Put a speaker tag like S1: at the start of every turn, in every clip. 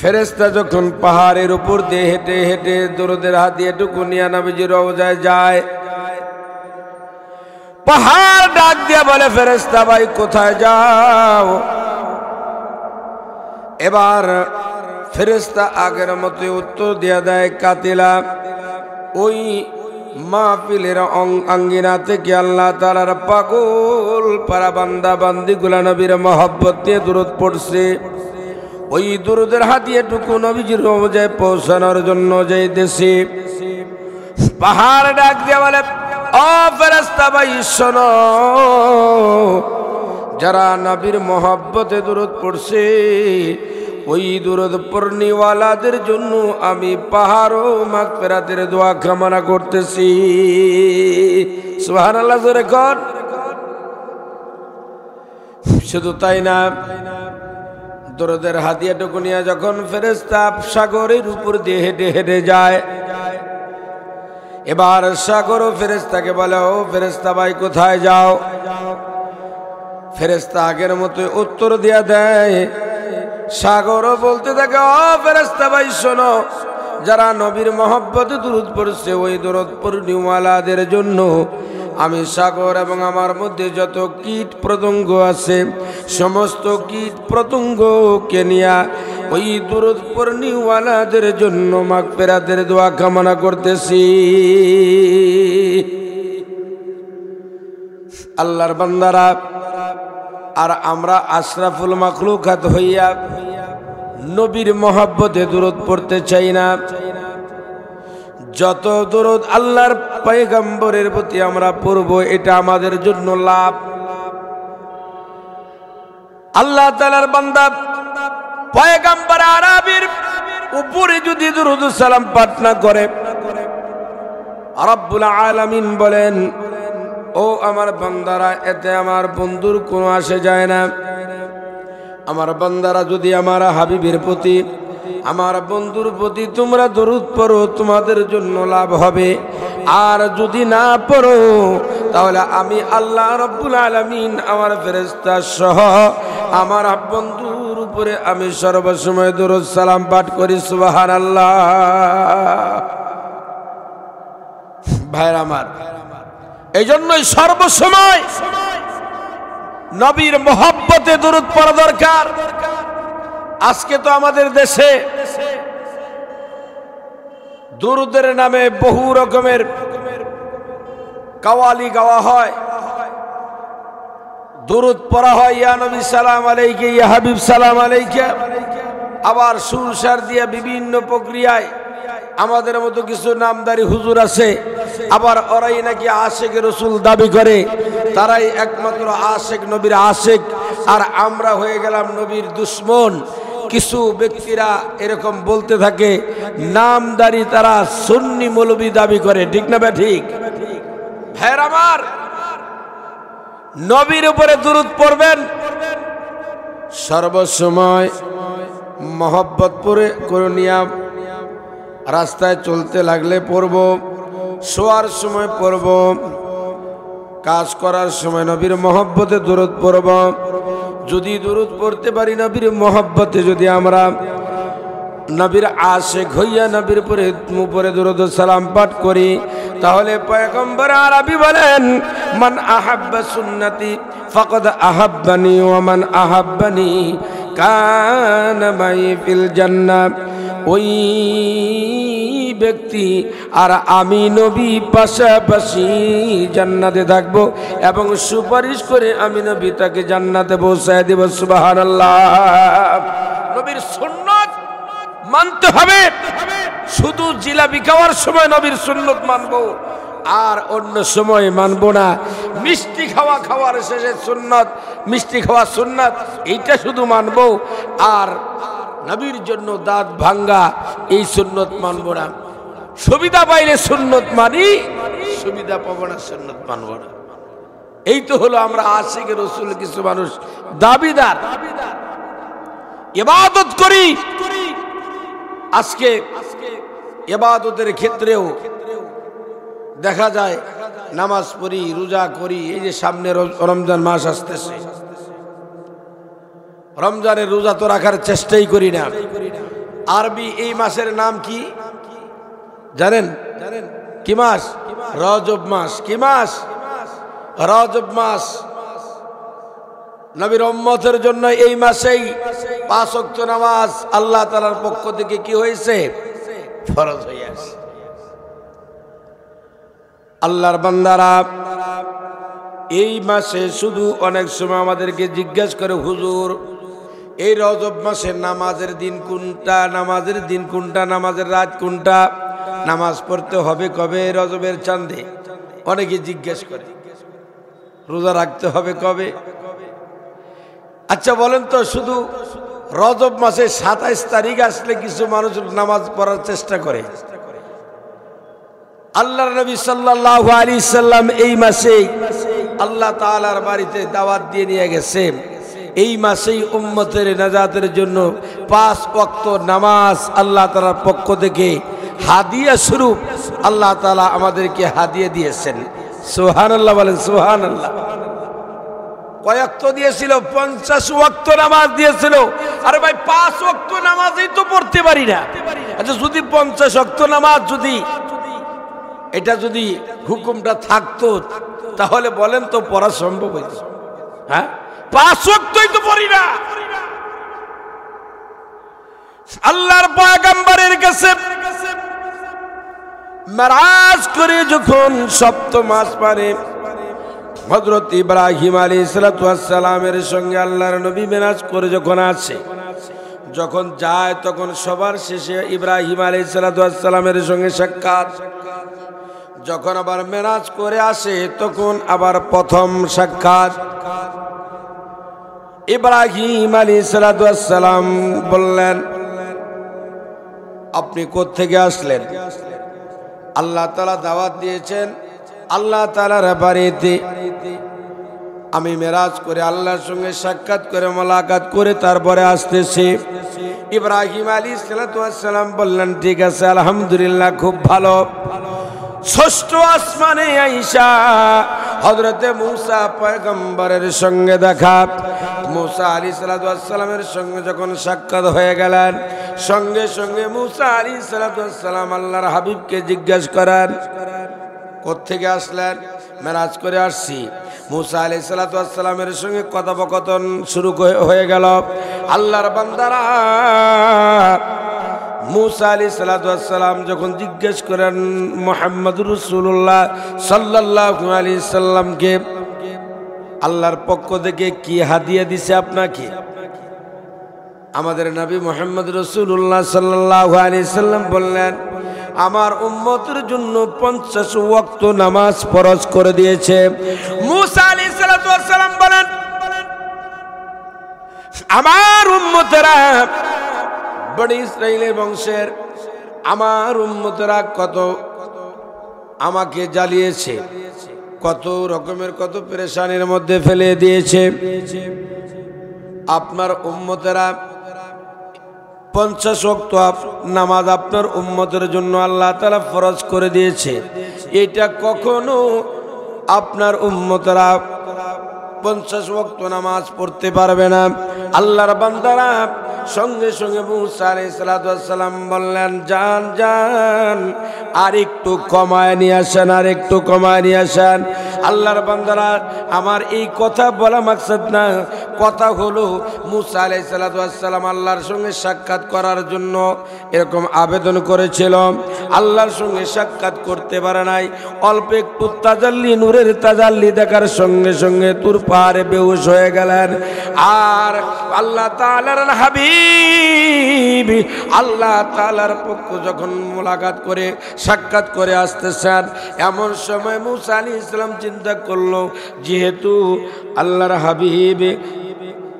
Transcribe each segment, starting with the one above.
S1: ফেরেশতা যখন পাহাড়ের উপর দিয়ে হেঁটে হেঁটে দরুদের হাদিয়া টুকু নিয়ে নবীজির রওজায় যায়, পাহাড় ডাক দিয়ে বলে, ফেরেশতা ভাই কোথায় যাও? এবার ফেরেশতা আগের মতো উত্তর দিয়ে দেয়, কাতিলা, ওই মাহফিলের আঙ্গিনা থেকে আল্লাহ তাআলার পাগল পারা বান্দা বান্দিগুলা নবীর মহব্বত দিয়ে দুরূদ পড়ছে, ওই দুরূদের হাদিয়াটুকু নবীজির রওজায় পৌঁছানোর জন্য যাইতেছি। পাহাড় ডাক দিয়ে বলে, ও ফেরেশতা ভাই শোনো, যারা নবীর মহব্বতে দুরূদ পড়ছে ওই দুরূদ পড়নিওয়ালাদের জন্য আমি পাহাড় ও মাগফিরাতের দোয়া কামনা করতেছি। সুবহানাল্লাহ জোরে কর। শুধু তাই না, দরুদের হাদিয়াটুকু নিয়ে যখন ফেরেশতা সাগরের উপর দিয়ে হেঁটে হেঁটে যায়, এবার সাগর ও ফেরেশতাকে বলে, ও ফেরেশতা ভাই কোথায় যাও? ফেরেশতা আগের মতো উত্তর দিয়া দেয়। সাগরও বলতে থাকে, ও ফেরেশতা ভাই শোনো, যারা নবীর মহব্বতে দুরূদ পড়ছে ওই দুরূদ পড়নিওয়ালাদের জন্য আমি সাগর এবং আমার মধ্যে যত কীট পতঙ্গ আছে সমস্ত কীট পতঙ্গকে নিয়া ওই দুরূদ পড়নিওয়ালাদের জন্য মাগফিরাতের দোয়া কামনা করতেছি। আল্লাহর বান্দারা আর আমরা আশরাফুল মাখলুকাত হইয়া নবীর মহব্বতে দুরূদ পড়তে চাই না। যত দুরূদ আল্লাহর পয়গম্বরের প্রতি আমরা পড়ব এটা আমাদের জন্য লাভ। আল্লাহ তাআলার বান্দা পয়গম্বর আরবীর উপরে যদি দুরূদ সালাম পাঠ না করে, রব্বুল আলামিন বলেন, ও আমার বান্দারা, এতে আমার বন্ধুর কোনো আসে যায় না। আমার বান্দারা যদি আমার হাবিবের প্রতি, আমার বন্ধুর প্রতি তোমরা দরুদ পড়ো তোমাদের জন্য লাভ হবে, আর যদি না পড়ো তাহলে আমি আল্লাহ রব্বুল আলামিন আমার ফেরেশতা সহ আমার বন্ধুর উপরে আমি সর্বসময় দরুদ সালাম পাঠ করি। সুবহানাল্লাহ। ভাইরা আমার, এই জন্যই সর্বসময় নবীর মহব্বতে দুরূদ পড়া দরকার। আজকে তো আমাদের দেশে দুরূদের নামে বহু রকমের কাওয়ালি গাওয়া হয়, দুরূদ পড়া হয়, ইয়া নবী সালাম আলাইকা, ইয়া হাবিব সালাম আলাইকা, আবার সুরসার দিয়ে বিভিন্ন প্রক্রিয়ায় আমাদের মতো কিছু নামদারি হুজুর আছে, আবার ওরাই নাকি আশেক রসুল দাবি করে, তারাই একমাত্র আশেক, নবীর আশেক, আর আমরা হয়ে গেলাম নবীর দুশ্মন। কিছু ব্যক্তিরা এরকম বলতে থাকে, নামদারি তারা সুন্নি মৌলবী দাবি করে, ঠিক না বে ঠিক? ভাইরা আমার, নবীর উপরে দুরূদ পড়বেন, সর্বসময় মহব্বত পড়ে করণীয়, রাস্তায় চলতে লাগলে পড়ব, শোয়ার সময় পড়ব, কাজ করার সময় নবীর মহব্বতে দুরূদ পড়ব। যদি দুরূদ পড়তে পারি নবীর মহব্বতে, যদি আমরা নবীর আশিক হইয়া নবীর উপরে দুরূদ সালাম পাঠ করি, তাহলে পয়গম্বর আরবি বলেন, মান আহাব্বা সুন্নতি ফাকাদ আহাব্বানি ওয়া মান আহাব্বানি কানা মাই ফিল জান্নাহ। ওই ব্যক্তি আর আমি নবী পাশাপাশি জান্নাতে থাকবো এবং সুপারিশ করে আমি নবী তাকে জান্নাতে পৌঁছায় দেব। সুবহানাল্লাহ। নবীর সুন্নাত মানতে হবে। শুধু জিলাপি খাওয়ার সময় নবীর সুন্নাত মানবো, আর অন্য সময় মানবো না। মিষ্টি খাওয়ার শেষে সুন্নাত, মিষ্টি খাওয়া সুন্নাত, এইটা শুধু মানবো, আর নবীর জন্য দাঁত ভাঙ্গা এই সুন্নত মানবো না। সুবিধা পাইলে সুন্নত মানি, সুবিধা পাবো না সুন্নত মানবো না। এই তো হলো আমরা আশিক রাসূল কিছু মানুষ দাবিদার। ইবাদত করি, আজকে ইবাদতের ক্ষেত্রেও দেখা যায় নামাজ পড়ি, রোজা করি। এই যে সামনে রমজান মাস আসতেছে, রমজানের রোজা তো রাখার চেষ্টাই করি না। আরবি এই মাসের নাম কি জানেন? কি মাস? রজব মাস। কি মাস? রজব মাস। নবীর উম্মতের জন্য এই মাসেই 5 ওয়াক্ত নামাজ আল্লাহ তাআলার পক্ষ থেকে কি হয়েছে? ফরজ হয়ে আছে। আল্লাহর বান্দারা, এই মাসে শুধু অনেক সময় আমাদেরকে জিজ্ঞাসা করে, হুজুর এই রজব মাসের নামাজের দিন কোনটা, নামাজের দিন কোনটা, নামাজের রাত কোনটা, নামাজ পড়তে হবে কবে রজবের চাঁদে? অনেকে জিজ্ঞেস করে। রোজা রাখতে হবে কবে? আচ্ছা বলেন তো, শুধু রজব মাসে 27 তারিখ আসলে কিছু মানুষ নামাজ পড়ার চেষ্টা করে। আল্লাহর নবী সাল্লাল্লাহু আলাইহি সাল্লাম এই মাসে আল্লাহ তাআলার বাড়িতে দাওয়াত দিয়ে নিয়ে গেছে। এই মাসেই উম্মতের নাজাতের জন্য 5 ওয়াক্ত নামাজ আল্লাহ তাআলার পক্ষ থেকে হাদিয়া স্বরূপ আল্লাহ তাআলা আমাদেরকে হাদিয়া দিয়েছেন। সুবহানাল্লাহ বলেন, সুবহানাল্লাহ। কয় ওয়াক্ত দিয়েছিল? 50 ওয়াক্ত নামাজ দিয়েছিল। আরে ভাই, 5 ওয়াক্ত নামাজই তো পড়তে পারি না। আচ্ছা, যদি 50 ওয়াক্ত নামাজ যদি এটা যদি হুকুমটা থাকতো, তাহলে বলেন তো পড়া সম্ভব হইত? হ্যাঁ, 5 ওয়াক্তই তো পড়ি না। আল্লাহর পয়গম্বরের কাছে মেরাজ করে যখন 7ম আসমানে হযরত ইব্রাহিম আলাইহিস সালামের সঙ্গে আল্লাহর নবী মেরাজ করে যখন আসে, যখন যায়, তখন সবার শেষে ইব্রাহিম আলাইহিস সালামের সঙ্গে সাক্ষাৎ। যখন আবার মেরাজ করে আসে, তখন আবার প্রথম সাক্ষাৎ। ইব্রাহিম আলাইহিস সালাম বললেন, আপনি কোত্থেকে আসলেন? আল্লাহ তাআলা দাওয়াত দিয়েছেন, আল্লাহ তাআলার বাড়িতে আমি মেরাজ করে আল্লাহর সঙ্গে সাক্ষাৎ করে মোলাকাত করে তারপরে আসতেছি। ইব্রাহিম আলাইহিস সালাম বললেন, ঠিক আছে, আলহামদুলিল্লাহ, খুব ভালো। 6ষ্ঠ আসমানে আইসা হযরতে মূসা পয়গম্বরের সঙ্গে দেখা। মূসা আলাইহিস সালামের সঙ্গে যখন সাক্ষাৎ হয়ে গেলেন, সঙ্গে সঙ্গে মূসা আলাইহিস সালাম আল্লাহর হাবিবকে জিজ্ঞাসা করেন, কোত্থেকে আসলেন? মেরাজ করে আসছি। মূসা আলাইহিস সালামের সঙ্গে কথোপকথন শুরু হয়ে গেল। আল্লাহর বান্দারা, মূসা আলাইহিস সালাম যখন জিজ্ঞেস করেন মুহাম্মদুর রাসূলুল্লাহ সাল্লাল্লাহু আলাইহি সাল্লামকে, আল্লাহর পক্ষ থেকে কি হাদিয়া দিছে আপনাকে? আমাদের নবী মুহাম্মদ রাসূলুল্লাহ সাল্লাল্লাহু আলাইহি সাল্লাম বললেন, আমার উম্মতের জন্য 50 ওয়াক্ত নামাজ ফরজ করে দিয়েছে। মূসা আলাইহিস সালাম বলেন, আমার উম্মতেরা, বনি ইসরাইলের বংশের আমার উম্মতেরা কত আমাকে জ্বালিয়েছে, কত রকমের কত পেরেশানির মধ্যে ফেলে দিয়েছে। আপনার উম্মতেরা 50 ওয়াক্ত নামাজ আপনার উম্মতের জন্য আল্লাহ তাআলা ফরজ করে দিয়েছে। এটা কখনো আপনার উম্মতেরা 50 ওয়াক্ত নামাজ পড়তে পারবে না। আল্লাহর বান্দারা সঙ্গে সঙ্গে মূসা আলাইহিস সালাম বললেন, যান যান, আর একটু কমায় নিয়ে আসেন, আর একটু কমায় নিয়ে আসেন। আল্লাহর বান্দারা, আমার এই কথা বলা মাকসাদ না, কথা হলো মূসা আলাইহিস সালাম আল্লাহর সঙ্গে সাক্ষাৎ করার জন্য এরকম আবেদন করেছিল। আল্লাহর সঙ্গে সাক্ষাৎ করতে পারে নাই। অল্প একটু তাজাল্লি, নূরের তাজাল্লি দেখার সঙ্গে সঙ্গে তুর পাহাড়ে বেহুশ হয়ে গেলেন। আর আল্লাহ তাআলার হাবিব আল্লাহ তাআলার পক্ষ যখন মোলাকাত করে সাক্ষাৎ করে আসতেছেন, এমন সময় মূসা আলাইহিস সালাম চিন্তা করলো, যেহেতু আল্লাহর হাবিব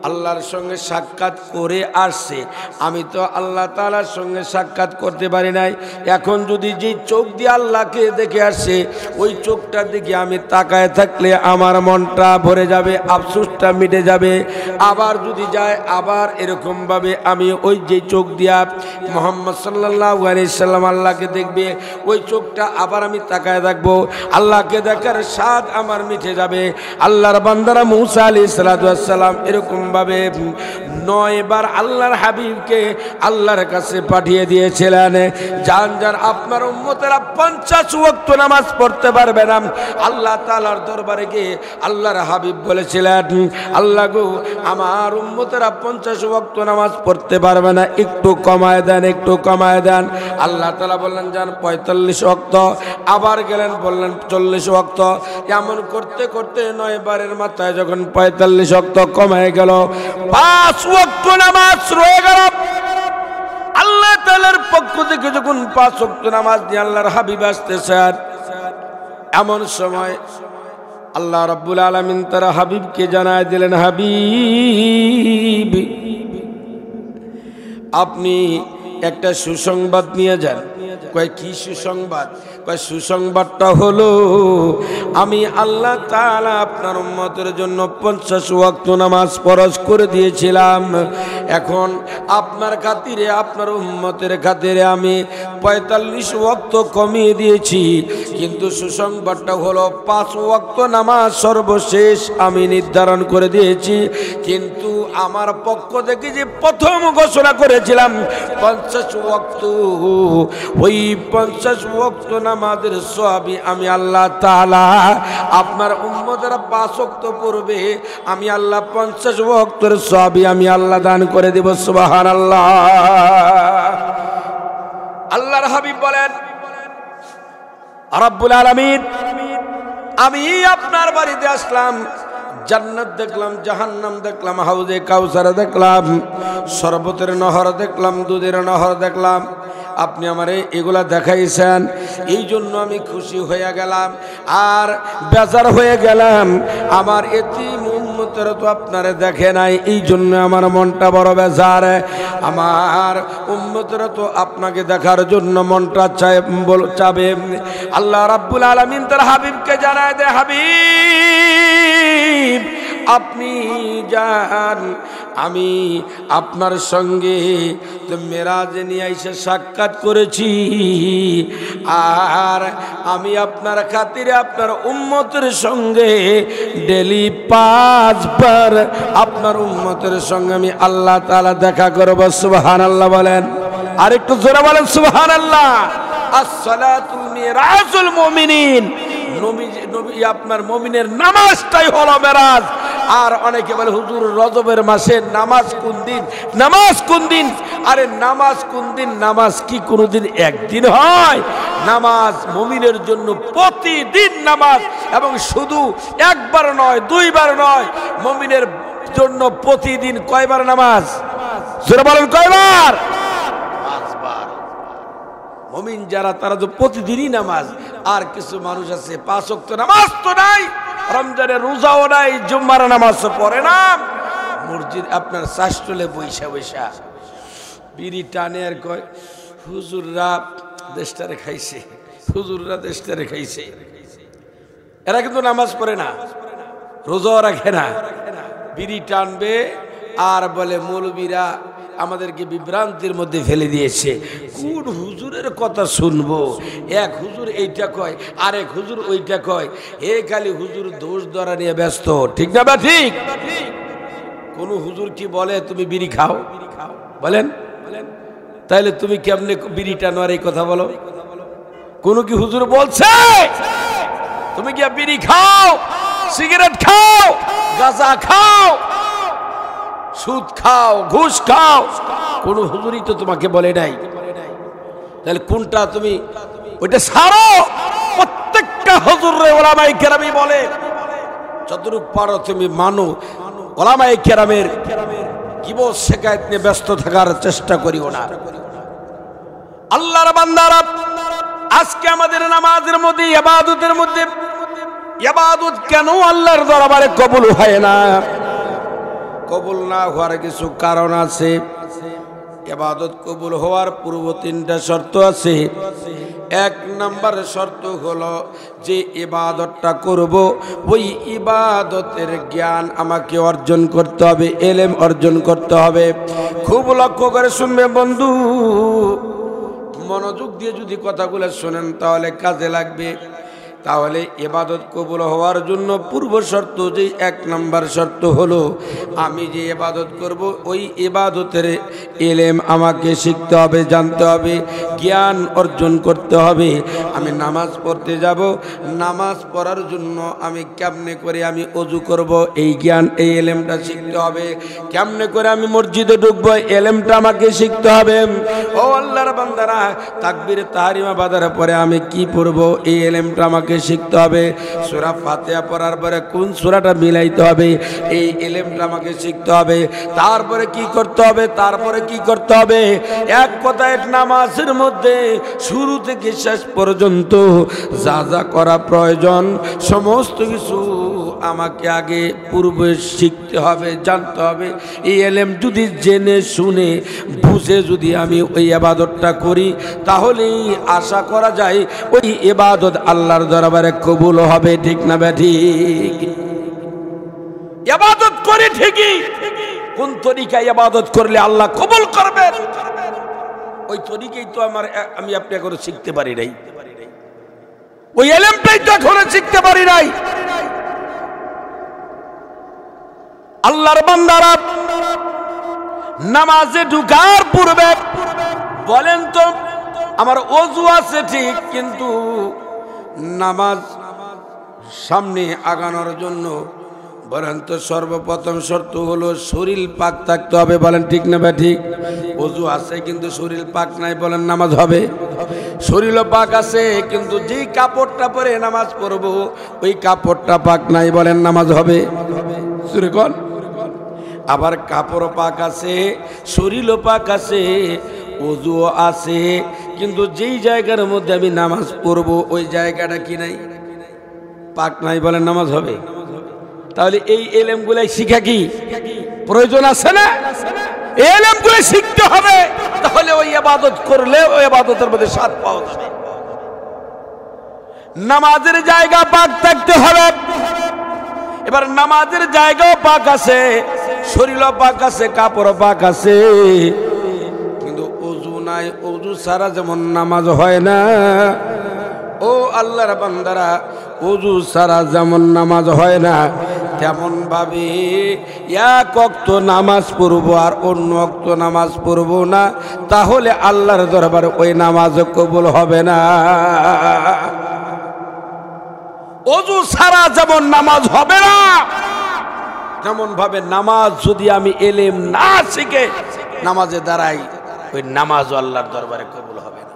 S1: আল্লাহর সঙ্গে সাক্ষাৎ করে আসছে, আমি তো আল্লাহ তাআলার সঙ্গে সাক্ষাৎ করতে পারি নাই। এখন যদি যে চোখ দিয়ে আল্লাহকে দেখে আসছে, ওই চোখটার দিকে আমি তাকায় থাকলে আমার মনটা ভরে যাবে, আফসোসটা মিটে যাবে। আবার যদি যায়, আবার এরকমভাবে আমি ওই যে চোখ দিয়া মুহাম্মদ সাল্লাল্লাহু আলাইহি সাল্লাম আল্লাহকে দেখবে, ওই চোখটা আবার আমি তাকায় থাকবো, আল্লাহকে দেখার স্বাদ আমার মিটে যাবে। আল্লাহর বান্দারা মূসা আলাইহিস সালাম এরকম ভাবে 9 বার আল্লাহর হাবিবকে আল্লাহর কাছে পাঠিয়ে দিয়েছিলেন, যান যান আপনার উম্মতেরা 50 ওয়াক্ত নামাজ পড়তে পারবে না। আল্লাহ তাআলার দরবারে গিয়ে আল্লাহর হাবিব বলেছিলেন, আল্লাহ গো, আমার উম্মতেরা 50 ওয়াক্ত নামাজ পড়তে পারবে না, একটু কমায় দেন, একটু কমায় দেন। আল্লাহ তাআলা বললেন, যান 45 ওয়াক্ত। আবার গেলেন, বললেন 40 ওয়াক্ত। এমন করতে করতে 9 বারের মাথায় যখন 45 ওয়াক্ত কমায় গেল, 5 ওয়াক্ত নামাজ রয়ে গেল। আল্লাহ তাআলার পক্ষ থেকে যখন 5 ওয়াক্ত নামাজ নিয়ে আল্লাহর হাবিব আসতেছেন, এমন সময় আল্লাহ রাব্বুল আলামিন তার হাবিবকে জানায় দিলেন, হাবিব, আপনি একটা সুসংবাদ নিয়ে যান। কয় কি সুসংবাদ? কয় সুসংবাদটা হলো, আমি আল্লাহ তাআলা আপনার উম্মতের জন্য 50 ওয়াক্ত নামাজ ফরজ করে দিয়েছিলাম। এখন আপনার খাতিরে, আপনার উম্মতের খাতিরে আমি 45 ওয়াক্ত কমিয়ে দিয়েছি। কিন্তু সুসংবাদটা হলো 5 ওয়াক্ত নামাজ সর্বশেষ আমি নির্ধারণ করে দিয়েছি। কিন্তু আমার পক্ষ থেকে যে প্রথম ঘোষণা করেছিলাম 50 ওয়াক্ত, ওই 50 ওয়াক্ত নামাজের সওয়াবি আমি আল্লাহ তাআলা আপনার উম্মতেরা 5 ওয়াক্ত পড়বে, আমি আল্লাহ 50 ওয়াক্তের সওয়াবি আমি আল্লাহ দান করে দেব। সুবহানাল্লাহ। আল্লাহর হাবিব বলেন, রব্বুল আলামিন, আমি আপনার বাড়িতে আসলাম, জান্নাত দেখলাম, জাহান্নাম দেখলাম, হাউজে কাউসার দেখলাম, শরবতের নহর দেখলাম, দুধের নহর দেখলাম। আপনি আমারে এগুলা দেখাইছেন, এই জন্য আমি খুশি হয়ে গেলাম আর বেজার হয়ে গেলাম। আমার এতিম উম্মতেরা তো আপনারে দেখে নাই, এই জন্য আমার মনটা বড় বেজার। আমার উম্মতেরা তো আপনাকে দেখার জন্য মনটা চাবে। আল্লাহ রাব্বুল আলামিন তার হাবিবকে জানায় দেয়, হাবিব, আপনি যান, আমি আপনার সঙ্গে মেরাজে নিয়ে এসে সাক্ষাৎ করেছি, আর আমি আপনার খাতিরে আপনার উম্মতের সঙ্গে ডেলি 5 বার আপনার উম্মতের সঙ্গে আমি আল্লাহ তাআলা দেখা করব। সুবহানাল্লাহ বলেন, আর একটু জোরে বলেন সুবহানাল্লাহ। আসসালাতু মিরাজুল মুমিনিন, নবী আপনার মুমিনের নামাজটাই হলো মেরাজ। আর অনেকে বলে, হুজুর রজবের মাসে নামাজ কোন দিন, নামাজ কোন দিন? আরে নামাজ কোন দিন? নামাজ কি কোনদিন একদিন হয়? নামাজ মুমিনের জন্য প্রতিদিন নামাজ, এবং শুধু একবার নয়, 2 বার নয়, মুমিনের জন্য প্রতিদিন কয়বার নামাজ? জোরে বলেন, কয়বার? 5 বার। মুমিন যারা, তারা তো প্রতিদিনই নামাজ। আর কিছু মানুষ আছে 5 ওয়াক্ত নামাজ তো নাই, রমজানের রোজাও নাই, জুম্মার নামাজও পড়ে না, মসজিদ আপনার শাসটলে বৈশা বৈশা বিড়ি টানে আর কয়, হুজুররা দেশটারে খাইছে, হুজুররা দেশটারে খাইছে। এরা কিন্তু নামাজ পড়ে না, রোজাও রাখে না, বিড়ি টানবে আর বলে মৌলবীরা আমাদেরকে বিভ্রান্তির মধ্যে ফেলে দিয়েছে। কোন হুজুরের কথা শুনবো? এক হুজুর এইটা কয়, আরেক হুজুর ওইটা কয়, এ খালি হুজুর দোষ ধরা নিয়ে ব্যস্ত। ঠিক না বা ঠিক? কোন হুজুর কি বলে তুমি বিড়ি খাও? বলেন, তাইলে তুমি কেমনে বিড়ি টানো আর এই কথা বলো? কোন কি হুজুর বলছে তুমি কি বিড়ি খাও, সিগারেট খাও, গাঁজা খাও, সুদ খাও, ঘুষ খাও? কোন হুজুরই তো তোমাকে বলে নাই। তাহলে কোনটা তুমি ওইটা ছাড়ো। প্রত্যেকটা হুজুরে ওলামায়ে কেরামি বলে, যতটুকু পারো তুমি মানো। ওলামায়ে কেরামের গীবত শিকায়েত নিয়ে ব্যস্ত থাকার চেষ্টা করিও না। আল্লাহর বান্দারা, আজকে আমাদের নামাজের মধ্যে, ইবাদতের মধ্যে, ইবাদত কেন আল্লাহর দরবারে কবুল হয় না? কবুল না হওয়ার কিছু কারণ আছে। ইবাদত কবুল হওয়ার পূর্ব 3টা শর্ত আছে। 1 নম্বর শর্ত হলো যে ইবাদতটা করব, ওই ইবাদতের জ্ঞান আমাকে অর্জন করতে হবে, ইলম অর্জন করতে হবে। খুব লক্ষ্য করে শুনবে বন্ধু, মনোযোগ দিয়ে যদি কথাগুলো শোনেন তাহলে কাজে লাগবে। তাহলে ইবাদত কবুল হওয়ার জন্য পূর্ব শর্ত যে 1 নম্বর শর্ত হলো আমি যে ইবাদত করব ওই ইবাদতের ইলম আমাকে শিখতে হবে, জানতে হবে, জ্ঞান অর্জন করতে হবে। আমি নামাজ পড়তে যাব, নামাজ পড়ার জন্য আমি কেমনে করে আমি ওযু করব এই জ্ঞান এই ইলমটা শিখতে হবে। কেমনে করে আমি মসজিদে ঢুকবো ইলমটা আমাকে শিখতে হবে। ও আল্লাহর বান্দারা, তাকবীর তাহরিমা বাঁধার পরে আমি কি পড়ব এই ইলমটা আমাকে শিখতে হবে। সূরা ফাতিহা পড়ার পরে কোন সূরাটা মিলাইতে হবে এই ইলমটা আমাকে শিখতে হবে। তারপরে কি করতে হবে, তারপরে কি করতে হবে, এক কথায় নামাজের মধ্যে শুরু থেকে শেষ পর্যন্ত যা যা করা প্রয়োজন সমস্ত কিছু আমাকে আগে পূর্বে শিখতে হবে, জানতে হবে। এই ইলম যদি জেনে শুনে বুঝে যদি আমি ওই ইবাদতটা করি তাহলেই আশা করা যায় ওই ইবাদত আল্লাহর দরবারে কবুল হবে। ঠিক না ঠিক? ইবাদত করে ঠিকই, কোন তরিকায় ইবাদত করলে আল্লাহ কবুল করবেন ওই তরিকাই তো আমি আপনি এখনো শিখতে পারি নাই, ওই ইলমটাই তো এখনো শিখতে পারি নাই। আল্লাহর বান্দারা নামাজে ঢুকার পূর্বে বলেন তো আমার ওযু আছে ঠিক, কিন্তু নামাজ সামনে আগানোর জন্য বলেন তো সর্বপ্রথম শর্ত হলো শরীর পাক থাকতে হবে। বলেন ঠিক না বা ঠিক? ওযু আছে কিন্তু শরীর পাক নাই, বলেন নামাজ হবে? শরীরও পাক আছে কিন্তু যেই কাপড়টা পরে নামাজ পড়বো ওই কাপড়টা পাক নাই, বলেন নামাজ হবে? সুরে কোন? আবার কাপড় পাক আছে, শরীরও পাক আছে, ওযুও আছে, কিন্তু যেই জায়গার মধ্যে আমি নামাজ পড়বো ওই জায়গাটা কি নাই, পাক নাই, বলেন নামাজ হবে? তাহলে এই ইলমগুলাই শিখা কি প্রয়োজন আছে না? এই ইলমগুলাই শিখতে হবে, তাহলে ওই ইবাদত করলে ওই ইবাদতের মধ্যে স্বাদ পাওয়া যাবে। নামাজের জায়গা পাক থাকতে হবে। এবার নামাজের জায়গাও পাক আছে, শরীরও পাক আছে, কাপড়ও পাক আছে, কিন্তু ওযু নাই। ওযু ছাড়া যেমন নামাজ হয় না, ও আল্লাহর বান্দারা ওযু ছাড়া যেমন নামাজ হয় না তেমন ভাবে এক ওয়াক্ত নামাজ পড়বো আর অন্য ওয়াক্ত নামাজ পড়বো না, তাহলে আল্লাহর দরবারে ওই নামাজ কবুল হবে না। ওযু ছাড়া যেমন নামাজ হবে না তেমন ভাবে নামাজ যদি আমি ইলম না শিখে নামাজে দাঁড়াই ওই নামাজ আল্লাহর দরবারে কবুল হবে না।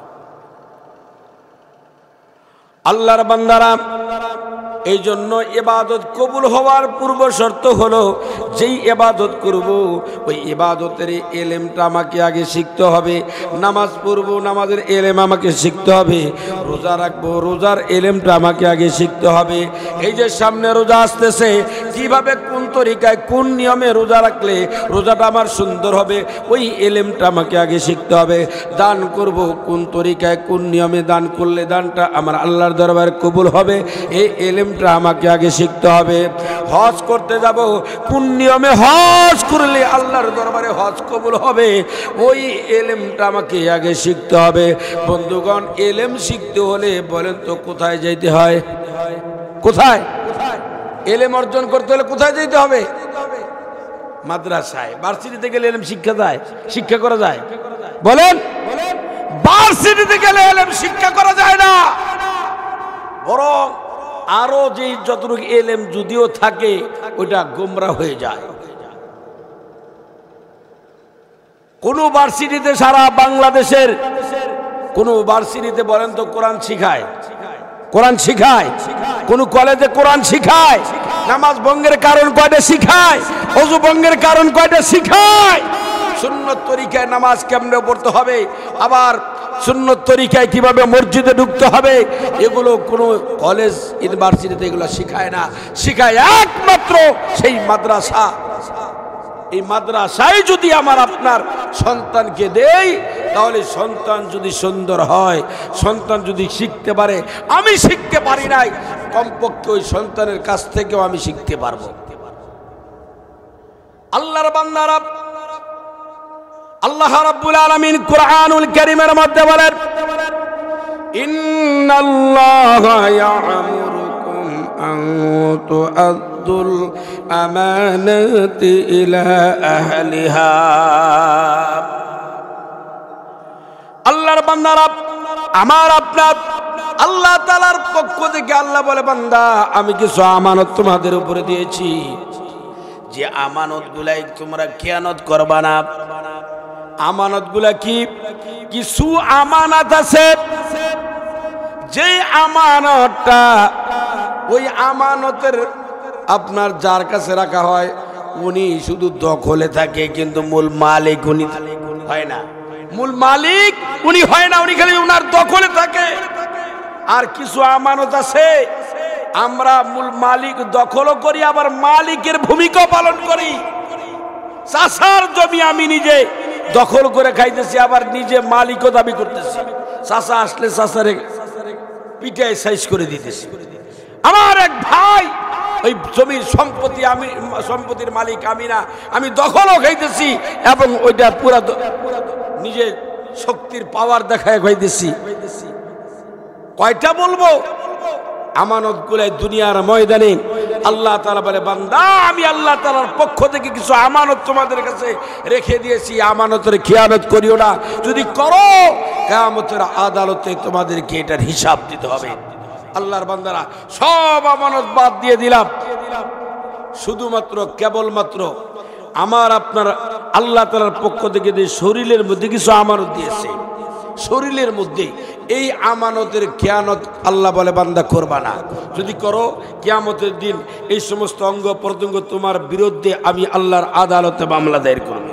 S1: আল্লাহর বান্দারা, এই জন্য ইবাদত কবুল হওয়ার পূর্ব শর্ত হলো যেই ইবাদত করব ওই ইবাদতের ইলমটা আমাকে আগে শিখতে হবে। নামাজ পড়ব, নামাজের ইলম আমাকে শিখতে হবে। রোজা রাখবো, রোজার ইলমটা আমাকে আগে শিখতে হবে। এই যে সামনে রোজা আসতেছে, কিভাবে কোন তরিকায় কোন নিয়মে রোজা রাখলে রোজাটা আমার সুন্দর হবে ওই ইলমটা আমাকে আগে শিখতে হবে। দান করব, কোন তরিকায় কোন নিয়মে দান করলে দানটা আমার আল্লাহর দরবারে কবুল হবে এই ইলমটা আমাকে আগে শিখতে হবে। হজ করতে যাব, কোন নিয়মে হজ করলে আল্লাহর দরবারে হজ কবুল হবে ওই ইলমটা আমাকে আগে শিখতে হবে। বন্ধুগণ, ইলম শিখতে হলে বলেন তো কোথায় যেতে হয়? কোথায়? ইলম অর্জন করতে হলে কোথায় যেতে হবে? মাদ্রাসায়। ভার্সিটিতে গেলে ইলম শিক্ষা যায়, শিক্ষা করা যায়? বলেন, ভার্সিটিতে গেলে ইলম শিক্ষা করা যায় না, বরং আরো যে যতটুকু ইলম যদিও থাকে ওটা গোমরা হয়ে যায়। কোন ভার্সিটিতে, সারা বাংলাদেশের কোন ভার্সিটিতে বলেন তো কোরআন শিখায়? কোরআন শিখায়? কোন কলেজে কোরআন শিখায়? নামাজ ভঙ্গের কারণ কয়টা শিখায়? ওযু ভঙ্গের কারণ কয়টা শিখায়? সুন্নত তরিকায় নামাজ কেমনে পড়তে হবে, আবার সুন্নত তরিকায় কিভাবে মসজিদে ঢুকতে হবে, এগুলো কোনো কলেজ ইউনিভার্সিটিতে এগুলো শিখায় না। শিখায় একমাত্র সেই মাদ্রাসা। এই মাদ্রাসায় যদি আমার আপনার সন্তানকে দেই, তাহলে সন্তান যদি সুন্দর হয়, সন্তান যদি শিখতে পারে, আমি শিখতে পারি নাই, কমপক্ষে ওই সন্তানের কাছ থেকেও আমি শিখতে পারবো। আল্লাহর বান্দারা, আল্লাহ রাব্বুল আলামিন কুরআনুল কারীমের মধ্যে বলেন, ইন্নাল্লাহা ইয়া'মুরুকুম আন তু'আদ্দুল আমানাতি ইলা আহলিহা। আল্লাহর বান্দারা, আমার আপনার আল্লাহ তাআলার পক্ষ থেকে আল্লাহ বলে, বান্দা আমি কিছু আমানত তোমাদের উপরে দিয়েছি, যে আমানতগুলাই তোমরা খেয়ানত করবা না। আমানতগুলা কি? কিছু আমানত আছে, যে আমানতটা ওই আমানতের আপনার যার কাছে রাখা হয় উনি শুধু দখলে থাকে, কিন্তু মূল মালিক উনি হয় না। মূল মালিক উনি হয় না, উনি খালি উনার দখলে থাকে। আর কিছু আমানত আছে আমরা মূল মালিক দখলও করি, আবার মালিকের ভূমিকা পালন করি। চাষার জমি আমি নিজে দখল করে খাইতেছি, আবার নিজে মালিকও দাবি করতেছি। চাষা আসলে চাষারে পিটায় সাইজ করে দিতেছি। আমার এক ভাই ওই জমির সম্পত্তি, আমি সম্পত্তির মালিক আমি না, আমি দখলও খাইতেছি এবং ওইটা পুরা নিজে শক্তির পাওয়ার দেখায় খাইতেছি। কয়টা বলবো? আমানত গুলাই দুনিয়ার ময়দানে আল্লাহ তাআলা বলে, বান্দা আমি আল্লাহ তাআলার পক্ষ থেকে কিছু আমানত তোমাদের কাছে রেখে দিয়েছি, আমানতের খেয়ানত করিও না। যদি করো কিয়ামতের আদালতে তোমাদেরকে এটার হিসাব দিতে হবে। আল্লাহর বান্দারা, সব আমানত বাদ দিয়ে দিলাম, শুধুমাত্র কেবলমাত্র আমার আপনার আল্লাহ তাআলার পক্ষ থেকে যে শরীরের মধ্যে কিছু আমানত দিয়েছে, শরীরের মধ্যে এই আমানতের খেয়ানত আল্লাহ বলে, বান্দা করবা না। যদি করো কিয়ামতের দিন এই সমস্ত অঙ্গ প্রত্যঙ্গ তোমার বিরুদ্ধে আমি আল্লাহর আদালতে মামলা দায়ের করব।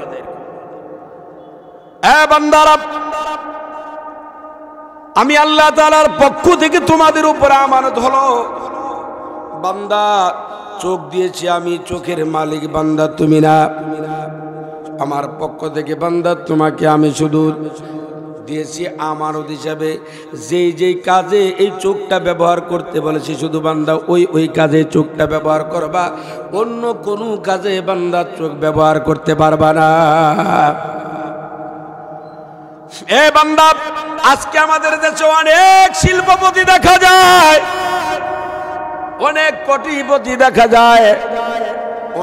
S1: বান্দারা, আমি আল্লাহ তাআলার পক্ষ থেকে তোমাদের উপর আমানত হলো, বান্দা চোখ দিয়েছি আমি, চোখের মালিক বান্দা তুমি না। আমার পক্ষ থেকে বান্দা তোমাকে আমি শুধু দিয়েছি আমানত হিসাবে, যেই কাজে এই চোখটা ব্যবহার করতে বলেছি, শুধু বান্দা ওই কাজে চোখটা ব্যবহার করবা, অন্য কোনো কাজে বান্দা চোখ ব্যবহার করতে পারবা না। বান্দা, আজকে আমাদের দেশে অনেক শিল্পপতি দেখা যায়, অনেক কোটিপতি দেখা যায়,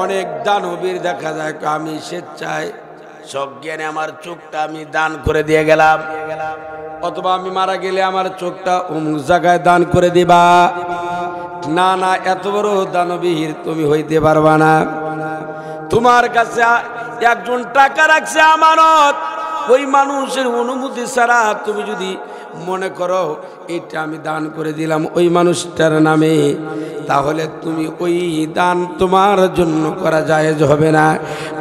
S1: অনেক দানবীর দেখা যায়। আমি স্বেচ্ছায় সজ্ঞানে আমার চোখটা আমি দান করে দিয়ে গেলাম, অথবা আমি মারা গেলে আমার চোখটা অমুক জায়গায় দান করে দিবা। না না, এত বড় দানবীর তুমি হইতে পারবা না। তোমার কাছে একজন টাকা রাখছে আমানত, ওই মানুষের অনুমতি ছাড়া তুমি যদি মনে করো এটা আমি দান করে দিলাম ওই মানুষটার নামে, তাহলে তুমি ওই দান তোমার জন্য করা জায়েজ হবে না।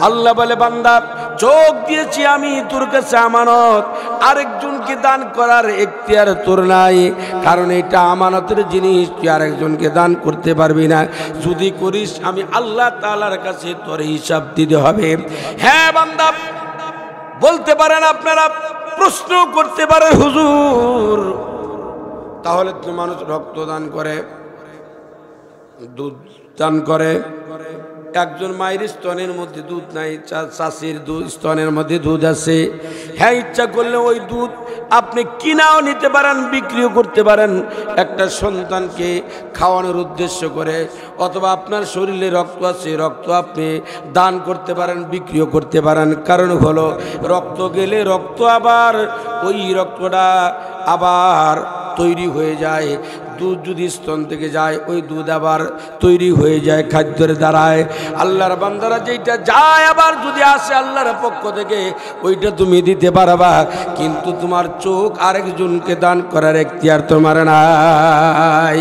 S1: আল্লাহ বলে, বান্দা চোখ দিয়েছি আমি তোর কাছে আমানত, আরেকজনকে দান করার এখতিয়ার তোর নাই, কারণ এটা আমানতের জিনিস, তুই আরেকজনকে দান করতে পারবি না। যদি করিস আমি আল্লাহ তাআলার কাছে তোর হিসাব দিতে হবে। হ্যাঁ বান্দা, বলতে পারেন আপনারা, প্রশ্ন করতে পারেন, হুজুর তাহলে তো মানুষ রক্ত দান করে, দুধ দান করে, একজন মায়ের স্তনের মধ্যে দুধ নাই, চাষির স্তনের মধ্যে দুধ আছে। হ্যাঁ, ইচ্ছা করলে ওই দুধ আপনি কিনাও নিতে পারেন, বিক্রিও করতে পারেন একটা সন্তানকে খাওয়ানোর উদ্দেশ্য করে, অথবা আপনার শরীরে রক্ত আছে, রক্ত আপনি দান করতে পারেন, বিক্রিও করতে পারেন। কারণ হলো রক্ত গেলে রক্ত আবার ওই রক্তটা আবার তৈরি হয়ে যায়। দুধ যদি স্তন থেকে যায়, ওই দুধ আবার তৈরি হয়ে যায় খাদ্যের দ্বারায়। আল্লাহর বান্দারা যেটা যায় আবার যদি আসে আল্লাহর পক্ষ থেকে, ওইটা তুমি দিতে পারবা, কিন্তু তোমার চোখ আরেকজনকে দান করার এখতিয়ার তোমার নাই।